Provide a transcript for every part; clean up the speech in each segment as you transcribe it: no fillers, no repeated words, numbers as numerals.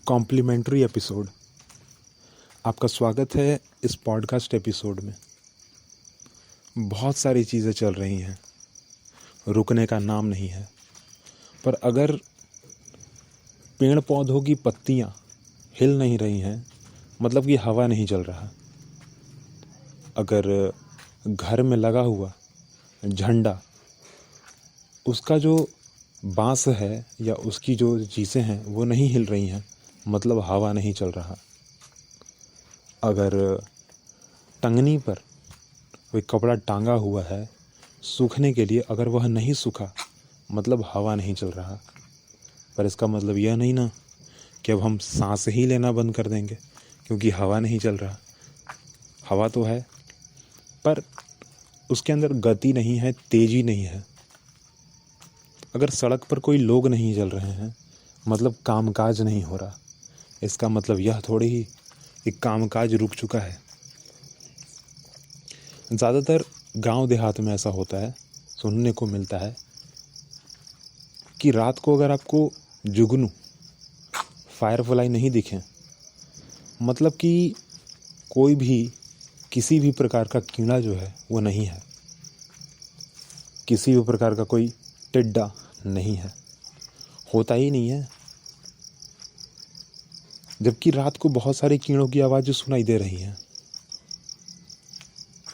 Complementary episode. आपका स्वागत है इस पॉडकास्ट एपिसोड में। बहुत सारी चीज़ें चल रही हैं, रुकने का नाम नहीं है। पर अगर पेड़ पौधों की पत्तियां हिल नहीं रही हैं, मतलब कि हवा नहीं चल रहा। अगर घर में लगा हुआ झंडा, उसका जो बांस है या उसकी जो चीज़ें हैं वो नहीं हिल रही हैं, मतलब हवा नहीं चल रहा। अगर टंगनी पर कोई कपड़ा टांगा हुआ है सूखने के लिए, अगर वह नहीं सूखा, मतलब हवा नहीं चल रहा। पर इसका मतलब यह नहीं ना कि अब हम सांस ही लेना बंद कर देंगे क्योंकि हवा नहीं चल रहा। हवा तो है पर उसके अंदर गति नहीं है, तेजी नहीं है। अगर सड़क पर कोई लोग नहीं चल रहे हैं, मतलब कामकाज नहीं हो रहा। इसका मतलब यह थोड़ी ही कि कामकाज रुक चुका है। ज़्यादातर गांव देहात में ऐसा होता है, सुनने को मिलता है कि रात को अगर आपको जुगनू फायरफ्लाई नहीं दिखें, मतलब कि कोई भी किसी भी प्रकार का कीड़ा जो है वो नहीं है, किसी भी प्रकार का कोई टिड्डा नहीं है, होता ही नहीं है। जबकि रात को बहुत सारे कीड़ों की आवाज़ सुनाई दे रही हैं।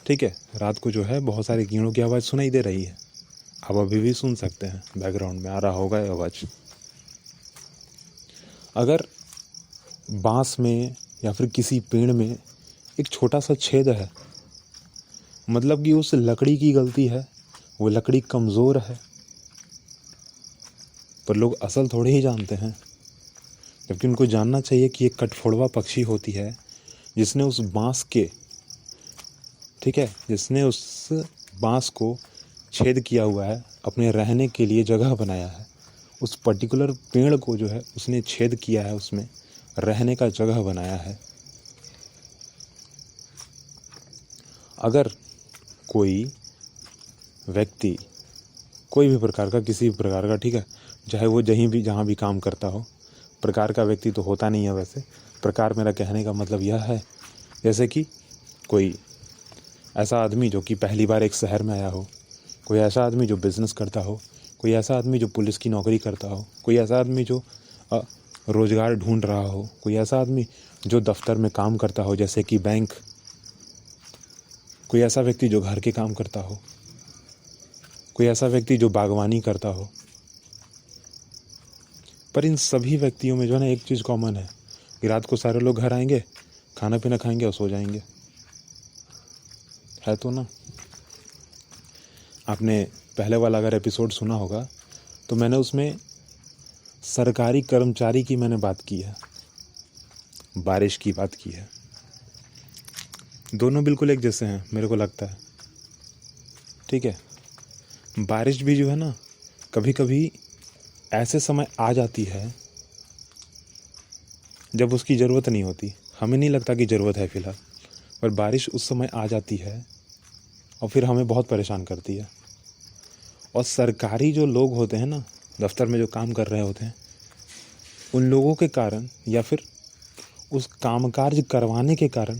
ठीक है, रात को जो है बहुत सारे कीड़ों की आवाज़ सुनाई दे रही है। आप अभी भी सुन सकते हैं, बैकग्राउंड में आ रहा होगा ये आवाज़। अगर बांस में या फिर किसी पेड़ में एक छोटा सा छेद है, मतलब कि उस लकड़ी की गलती है, वो लकड़ी कमज़ोर है। पर लोग असल थोड़े ही जानते हैं, जबकि उनको जानना चाहिए कि एक कठफोड़वा पक्षी होती है जिसने उस बांस के, ठीक है, जिसने उस बांस को छेद किया हुआ है, अपने रहने के लिए जगह बनाया है। उस पर्टिकुलर पेड़ को जो है उसने छेद किया है, उसमें रहने का जगह बनाया है। अगर कोई व्यक्ति कोई भी प्रकार का, किसी भी प्रकार का, ठीक है, चाहे वो जहाँ भी काम करता हो, प्रकार का व्यक्ति तो होता नहीं है। वैसे प्रकार मेरा कहने का मतलब यह है, जैसे कि कोई ऐसा आदमी जो कि पहली बार एक शहर में आया हो, कोई ऐसा आदमी जो बिज़नेस करता हो, कोई ऐसा आदमी जो पुलिस की नौकरी करता हो, कोई ऐसा आदमी जो रोज़गार ढूंढ रहा हो, कोई ऐसा आदमी जो दफ्तर में काम करता हो जैसे कि बैंक, कोई ऐसा व्यक्ति जो घर के काम करता हो, कोई ऐसा व्यक्ति जो बागवानी करता हो। पर इन सभी व्यक्तियों में जो है ना, एक चीज़ कॉमन है कि रात को सारे लोग घर आएंगे, खाना पीना खाएंगे और सो जाएंगे। है तो ना। आपने पहले वाला अगर एपिसोड सुना होगा तो मैंने उसमें सरकारी कर्मचारी की मैंने बात की है, बारिश की बात की है। दोनों बिल्कुल एक जैसे हैं मेरे को लगता है। ठीक है, बारिश भी जो है ना, कभी कभी ऐसे समय आ जाती है जब उसकी ज़रूरत नहीं होती। हमें नहीं लगता कि ज़रूरत है फ़िलहाल, पर बारिश उस समय आ जाती है और फिर हमें बहुत परेशान करती है। और सरकारी जो लोग होते हैं ना, दफ्तर में जो काम कर रहे होते हैं, उन लोगों के कारण या फिर उस कामकाज करवाने के कारण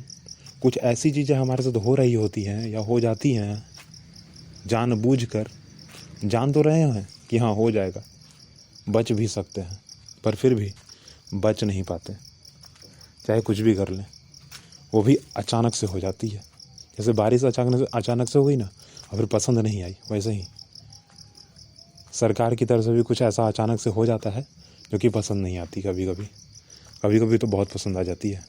कुछ ऐसी चीज़ें हमारे साथ हो रही होती हैं या हो जाती हैं जानबूझकर। जान तो रहे हैं कि हाँ हो जाएगा, बच भी सकते हैं, पर फिर भी बच नहीं पाते। चाहे कुछ भी कर लें, वो भी अचानक से हो जाती है। जैसे बारिश अचानक से हो गई ना और फिर पसंद नहीं आई, वैसे ही सरकार की तरफ से भी कुछ ऐसा अचानक से हो जाता है जो कि पसंद नहीं आती। कभी कभी तो बहुत पसंद आ जाती है।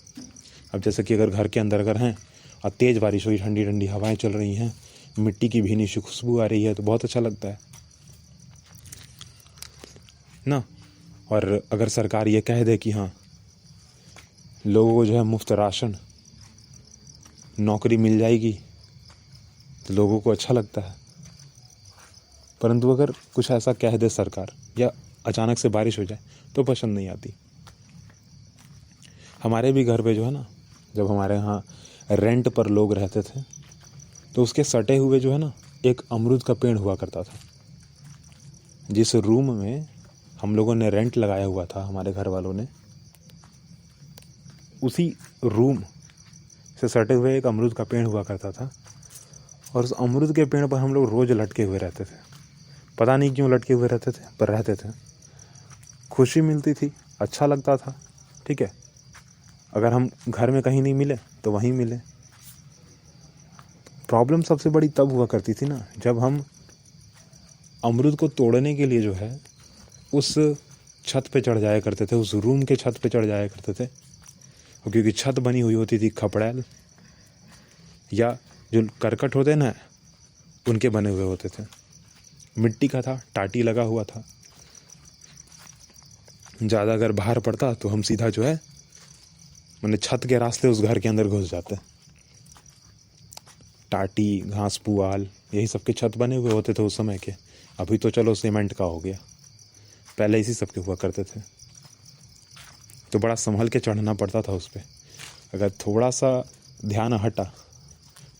अब जैसे कि अगर घर के अंदर अगर हैं और तेज़ बारिश हुई, ठंडी ठंडी हवाएं चल रही हैं, मिट्टी की भीनी सी खुशबू आ रही है, तो बहुत अच्छा लगता है ना। और अगर सरकार ये कह दे कि हाँ लोगों को जो है मुफ्त राशन, नौकरी मिल जाएगी, तो लोगों को अच्छा लगता है। परंतु अगर कुछ ऐसा कह दे सरकार या अचानक से बारिश हो जाए तो पसंद नहीं आती। हमारे भी घर पे जो है ना, जब हमारे यहाँ रेंट पर लोग रहते थे तो उसके सटे हुए जो है ना एक अमरूद का पेड़ हुआ करता था। जिस रूम में हम लोगों ने रेंट लगाया हुआ था, हमारे घर वालों ने, उसी रूम से सटे हुए एक अमरूद का पेड़ हुआ करता था, और उस अमरूद के पेड़ पर हम लोग रोज़ लटके हुए रहते थे। पता नहीं क्यों लटके हुए रहते थे, पर रहते थे। खुशी मिलती थी, अच्छा लगता था। ठीक है, अगर हम घर में कहीं नहीं मिले तो वहीं मिले। प्रॉब्लम सबसे बड़ी तब हुआ करती थी ना, जब हम अमरूद को तोड़ने के लिए जो है उस छत पे चढ़ जाया करते थे, उस रूम के छत पे चढ़ जाया करते थे। क्योंकि छत बनी हुई होती थी खपड़ैल या जो करकट होते ना, उनके बने हुए होते थे। मिट्टी का था, टाटी लगा हुआ था। ज़्यादा अगर बाहर पड़ता तो हम सीधा जो है मैंने छत के रास्ते उस घर के अंदर घुस जाते। टाटी, घास पुआल, यही सब के छत बने हुए होते थे उस समय के। अभी तो चलो सीमेंट का हो गया, पहले इसी सब के हुआ करते थे। तो बड़ा संभल के चढ़ना पड़ता था उस पर। अगर थोड़ा सा ध्यान हटा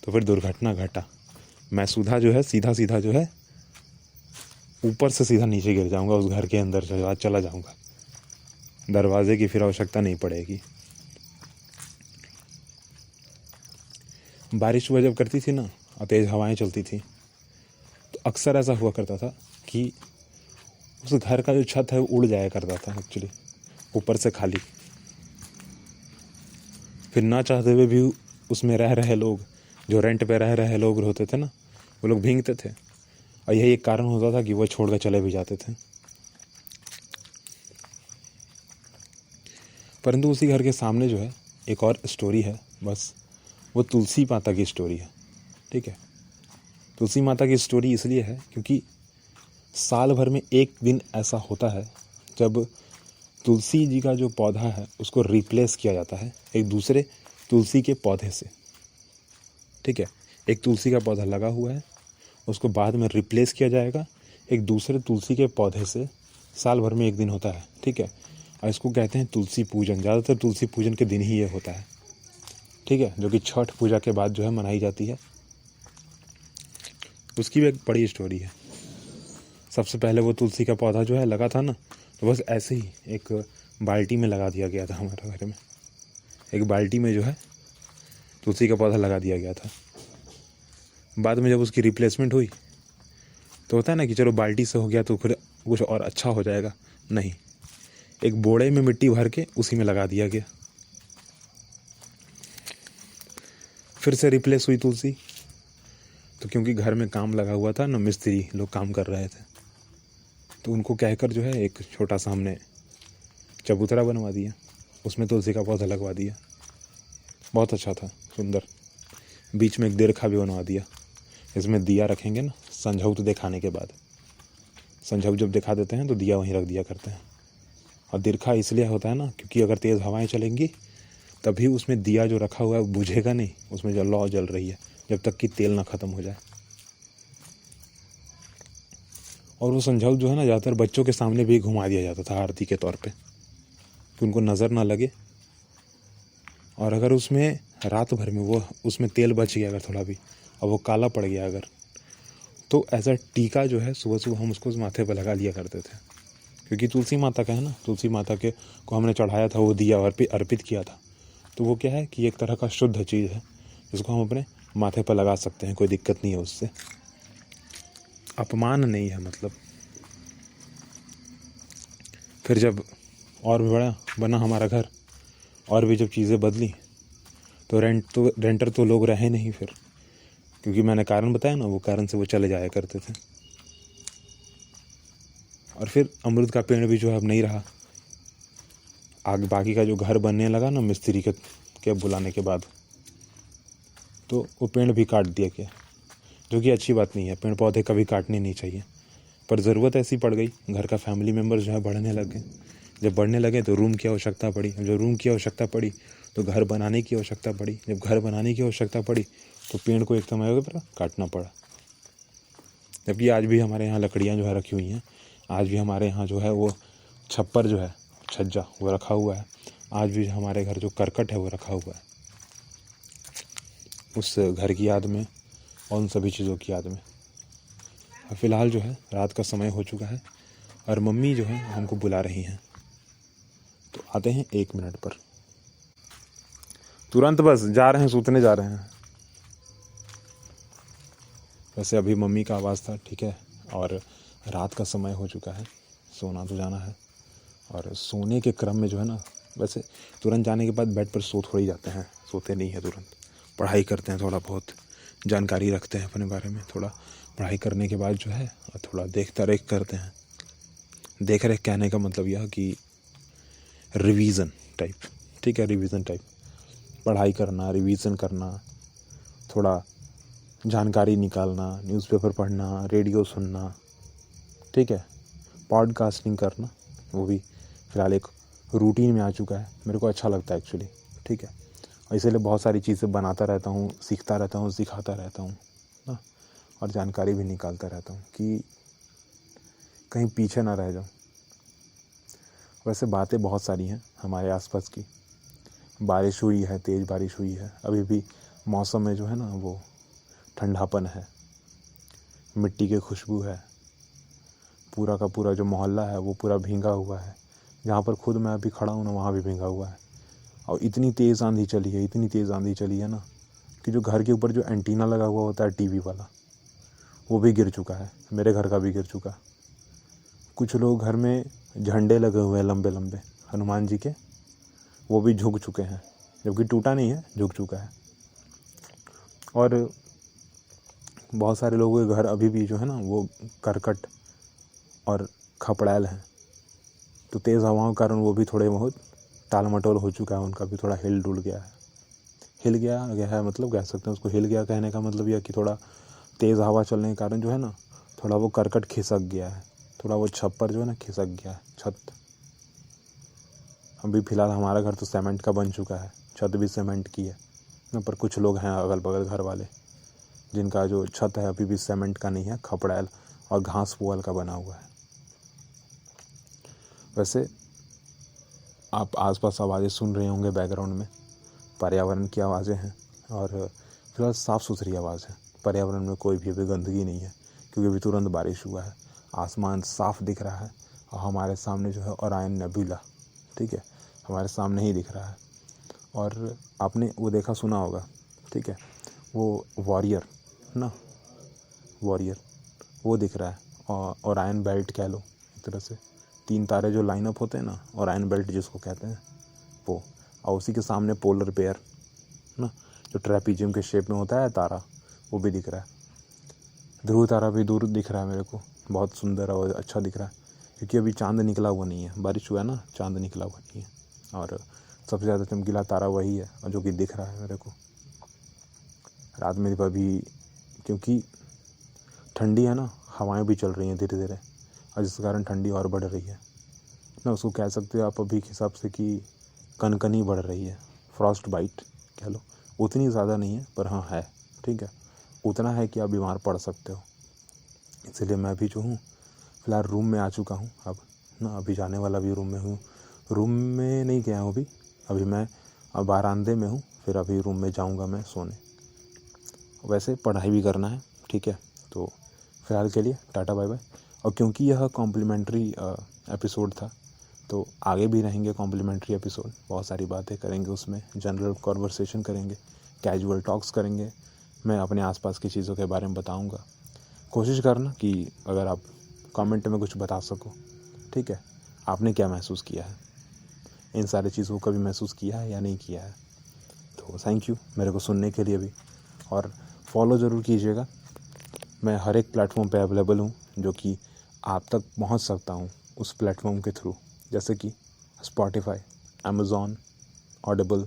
तो फिर दुर्घटना घटा। मैं सीधा जो है ऊपर से सीधा नीचे गिर जाऊंगा, उस घर के अंदर चला जाऊंगा। दरवाजे की फिर आवश्यकता नहीं पड़ेगी। बारिश हुआ जब करती थी ना और तेज़ हवाएं चलती थी, तो अक्सर ऐसा हुआ करता था कि उस घर का जो छत है वो उड़ जाया करता था एक्चुअली, ऊपर से खाली। फिर ना चाहते हुए भी उसमें रह रहे लोग, जो रेंट पे रह रहे लोग होते थे ना, वो लोग भीगते थे। और यही एक कारण होता था कि वो छोड़ कर चले भी जाते थे। परंतु उसी घर के सामने जो है एक और स्टोरी है, बस वो तुलसी माता की स्टोरी है। ठीक है, तुलसी माता की स्टोरी इसलिए है क्योंकि साल भर में एक दिन ऐसा होता है जब तुलसी जी का जो पौधा है उसको रिप्लेस किया जाता है एक दूसरे तुलसी के पौधे से। ठीक है, एक तुलसी का पौधा लगा हुआ है, उसको बाद में रिप्लेस किया जाएगा एक दूसरे तुलसी के पौधे से। साल भर में एक दिन होता है। ठीक है, और इसको कहते हैं तुलसी पूजन। ज़्यादातर तुलसी पूजन के दिन ही ये होता है। ठीक है, जो कि छठ पूजा के बाद जो है मनाई जाती है। उसकी भी एक बड़ी स्टोरी है। सबसे पहले वो तुलसी का पौधा जो है लगा था ना, तो बस ऐसे ही एक बाल्टी में लगा दिया गया था। हमारे घर में एक बाल्टी में जो है तुलसी का पौधा लगा दिया गया था। बाद में जब उसकी रिप्लेसमेंट हुई तो होता है ना कि चलो बाल्टी से हो गया तो फिर कुछ और अच्छा हो जाएगा। नहीं, एक बोड़े में मिट्टी भर के उसी में लगा दिया गया। फिर से रिप्लेस हुई तुलसी, तो क्योंकि घर में काम लगा हुआ था ना, मिस्त्री लोग काम कर रहे थे, तो उनको कहकर जो है एक छोटा सा हमने चबूतरा बनवा दिया, उसमें तुलसी का पौधा लगवा दिया। बहुत अच्छा था, सुंदर। बीच में एक दीर्घा भी बनवा दिया, इसमें दिया रखेंगे ना संझौत दिखाने के बाद। संझौत जब दिखा देते हैं तो दिया वहीं रख दिया करते हैं। और दीर्घा इसलिए होता है ना क्योंकि अगर तेज़ हवाएं चलेंगी तभी उसमें दिया जो रखा हुआ है बुझेगा नहीं, उसमें जो लौ जल रही है, जब तक कि तेल ना ख़त्म हो जाए। और वो संझौत जो है ना ज़्यादातर बच्चों के सामने भी घुमा दिया जाता था आरती के तौर पे, कि उनको नज़र ना लगे। और अगर उसमें रात भर में वो उसमें तेल बच गया अगर थोड़ा भी, और वो काला पड़ गया अगर, तो ऐसा टीका जो है सुबह सुबह हम उसको माथे पर लगा लिया करते थे। क्योंकि तुलसी माता का है ना, तुलसी माता के को हमने चढ़ाया था, वो दिया अर्पित किया था। तो वो क्या है कि एक तरह का शुद्ध चीज़ है जिसको हम अपने माथे पर लगा सकते हैं, कोई दिक्कत नहीं है उससे, अपमान नहीं है मतलब। फिर जब और भी बड़ा बना हमारा घर और भी जब चीज़ें बदली, तो रेंटर तो लोग रहे नहीं फिर, क्योंकि मैंने कारण बताया ना, वो कारण से वो चले जाया करते थे। और फिर अमरूद का पेड़ भी जो है अब नहीं रहा। आगे बाकी का जो घर बनने लगा ना मिस्त्री के बुलाने के बाद, तो वो पेड़ भी काट दिया गया, जो कि अच्छी बात नहीं है। पेड़ पौधे कभी काटने नहीं चाहिए, पर ज़रूरत ऐसी पड़ गई, घर का फैमिली मेम्बर जो है बढ़ने लग गए। जब बढ़ने लगे तो रूम की आवश्यकता पड़ी। जब रूम की आवश्यकता पड़ी तो घर बनाने की आवश्यकता पड़ी। जब घर बनाने की आवश्यकता पड़ी तो पेड़ को एक समय पर काटना पड़ा। जबकि आज भी हमारे यहाँ लकड़ियाँ जो है रखी हुई हैं, आज भी हमारे यहाँ जो है वो छप्पर जो है, छज्जा, वो रखा हुआ है। आज भी हमारे घर जो करकट है वो रखा हुआ है, उस घर की याद में और उन सभी चीज़ों की याद में। और फिलहाल जो है रात का समय हो चुका है और मम्मी जो है हमको बुला रही हैं, तो आते हैं 1 मिनट पर। तुरंत बस जा रहे हैं, सूतने जा रहे हैं। वैसे अभी मम्मी का आवाज़ था, ठीक है, और रात का समय हो चुका है, सोना तो जाना है। और सोने के क्रम में जो है ना, वैसे तुरंत जाने के बाद बेड पर सो थोड़ी जाते हैं, सोते नहीं हैं तुरंत, पढ़ाई करते हैं, थोड़ा बहुत जानकारी रखते हैं अपने बारे में, थोड़ा पढ़ाई करने के बाद जो है थोड़ा देखता रेख करते हैं। देख रेख कहने का मतलब यह कि रिवीजन टाइप, ठीक है, रिवीजन टाइप, पढ़ाई करना, रिवीजन करना, थोड़ा जानकारी निकालना, न्यूज़पेपर पढ़ना, रेडियो सुनना, ठीक है, पॉडकास्टिंग करना, वो भी फ़िलहाल एक रूटीन में आ चुका है। मेरे को अच्छा लगता है एक्चुअली, ठीक है, और इसीलिए बहुत सारी चीज़ें बनाता रहता हूँ, सीखता रहता हूँ, सिखाता रहता हूँ ना, और जानकारी भी निकालता रहता हूँ कि कहीं पीछे ना रह जाऊँ। वैसे बातें बहुत सारी हैं हमारे आसपास की। बारिश हुई है, तेज़ बारिश हुई है, अभी भी मौसम में जो है ना वो ठंडापन है, मिट्टी की खुशबू है, पूरा का पूरा जो मोहल्ला है वो पूरा भींगा हुआ है। जहाँ पर खुद मैं अभी खड़ा हूँ ना, वहाँ भी भींगा हुआ है। और इतनी तेज़ आंधी चली है, इतनी तेज़ आंधी चली है ना कि जो घर के ऊपर जो एंटीना लगा हुआ होता है टीवी वाला, वो भी गिर चुका है, मेरे घर का भी गिर चुका। कुछ लोग घर में झंडे लगे हुए हैं लंबे लंबे हनुमान जी के, वो भी झुक चुके हैं, जबकि टूटा नहीं है, झुक चुका है। और बहुत सारे लोगों के घर अभी भी जो है ना वो करकट और खपड़ैल हैं, तो तेज़ हवाओं के कारण वो भी थोड़े बहुत टाल मटोल हो चुका है, उनका भी थोड़ा हिल डुल गया है। हिल गया है मतलब कह सकते हैं उसको, हिल गया कहने का मतलब यह कि थोड़ा तेज़ हवा चलने के कारण जो है ना थोड़ा वो करकट खिसक गया है, थोड़ा वो छप्पर जो है ना खिसक गया है, छत। अभी फ़िलहाल हमारा घर तो सीमेंट का बन चुका है, छत भी सीमेंट की है ना, पर कुछ लोग हैं अगल बगल घर वाले जिनका जो छत है अभी भी सीमेंट का नहीं है, खपड़ैल और घास पुआल का बना हुआ है। वैसे आप आसपास आवाज़ें सुन रहे होंगे बैकग्राउंड में, पर्यावरण की आवाज़ें हैं, और फिलहाल साफ़ सुथरी आवाज़ है। पर्यावरण में कोई भी अभी गंदगी नहीं है, क्योंकि अभी तुरंत बारिश हुआ है, आसमान साफ़ दिख रहा है, और हमारे सामने जो है ओरायन नेबुला, ठीक है, हमारे सामने ही दिख रहा है। और आपने वो देखा सुना होगा, ठीक है, वो वॉरियर ना, वॉरियर वो दिख रहा है, और ओरायन बेल्ट कह लो एक तरह से, 3 तारे जो लाइन अप होते हैं ना, ओरायन बेल्ट जिसको कहते हैं वो, और उसी के सामने पोलर बेयर ना, जो ट्रेपीजियम के शेप में होता है तारा, वो भी दिख रहा है। ध्रुव तारा भी दूर दिख रहा है मेरे को, बहुत सुंदर और अच्छा दिख रहा है, क्योंकि अभी चांद निकला हुआ नहीं है, बारिश हुआ है ना, चांद निकला हुआ नहीं है, और सबसे ज़्यादा चमकीला तारा वही है, और जो कि दिख रहा है मेरे को रात में अभी, क्योंकि ठंडी है ना, हवाएं भी चल रही हैं धीरे धीरे, और जिस कारण ठंडी और बढ़ रही है ना, उसको कह सकते हो आप अभी के हिसाब से कि कनकनी बढ़ रही है, फ्रॉस्ट बाइट कह लो। उतनी ज़्यादा नहीं है, पर हाँ है, ठीक है, उतना है कि आप बीमार पड़ सकते हो। इसलिए मैं भी जो हूँ फ़िलहाल रूम में आ चुका हूँ अब ना, अभी जाने वाला भी रूम में हूँ, रूम में नहीं गया हूँ अभी मैं बारांदे में हूँ, फिर अभी रूम में जाऊँगा मैं सोने। वैसे पढ़ाई भी करना है, ठीक है, तो फ़िलहाल के लिए टाटा बाय बाय। और क्योंकि यह कॉम्प्लीमेंट्री एपिसोड था, तो आगे भी रहेंगे कॉम्प्लीमेंट्री एपिसोड, बहुत सारी बातें करेंगे उसमें, जनरल कॉन्वर्सेशन करेंगे, कैजुअल टॉक्स करेंगे, मैं अपने आसपास की चीज़ों के बारे में बताऊंगा। कोशिश करना कि अगर आप कमेंट में कुछ बता सको, ठीक है, आपने क्या महसूस किया है, इन सारी चीज़ों को कभी महसूस किया है या नहीं किया है। तो थैंक यू मेरे को सुनने के लिए भी, और फॉलो ज़रूर कीजिएगा। मैं हर एक प्लेटफॉर्म पे अवेलेबल हूँ जो कि आप तक पहुँच सकता हूँ उस प्लेटफॉर्म के थ्रू, जैसे कि स्पॉटिफाई, अमेज़ॉन, ऑडिबल,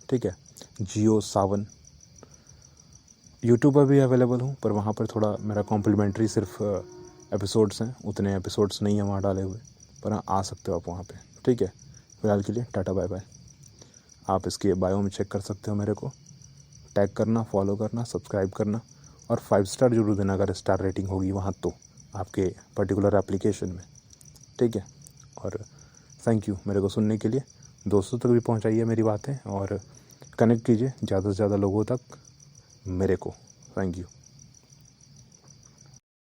ठीक है, जियो सावन। यूट्यूब पर भी अवेलेबल हूँ, पर वहाँ पर थोड़ा मेरा कॉम्प्लीमेंट्री सिर्फ एपिसोड्स हैं, उतने एपिसोड्स नहीं हैं वहाँ डाले हुए, पर हाँ आ सकते हो आप वहाँ पे, ठीक है। फ़िलहाल के लिए टाटा बाय बाय। आप इसके बायो में चेक कर सकते हो, मेरे को टैग करना, फॉलो करना, सब्सक्राइब करना, और 5 स्टार जरूर देना अगर स्टार रेटिंग होगी वहाँ तो आपके पर्टिकुलर एप्लीकेशन में, ठीक है। और थैंक यू मेरे को सुनने के लिए, दोस्तों तक भी पहुँचाइए मेरी बातें, और कनेक्ट कीजिए ज़्यादा से ज़्यादा लोगों तक मेरे को। Thank you.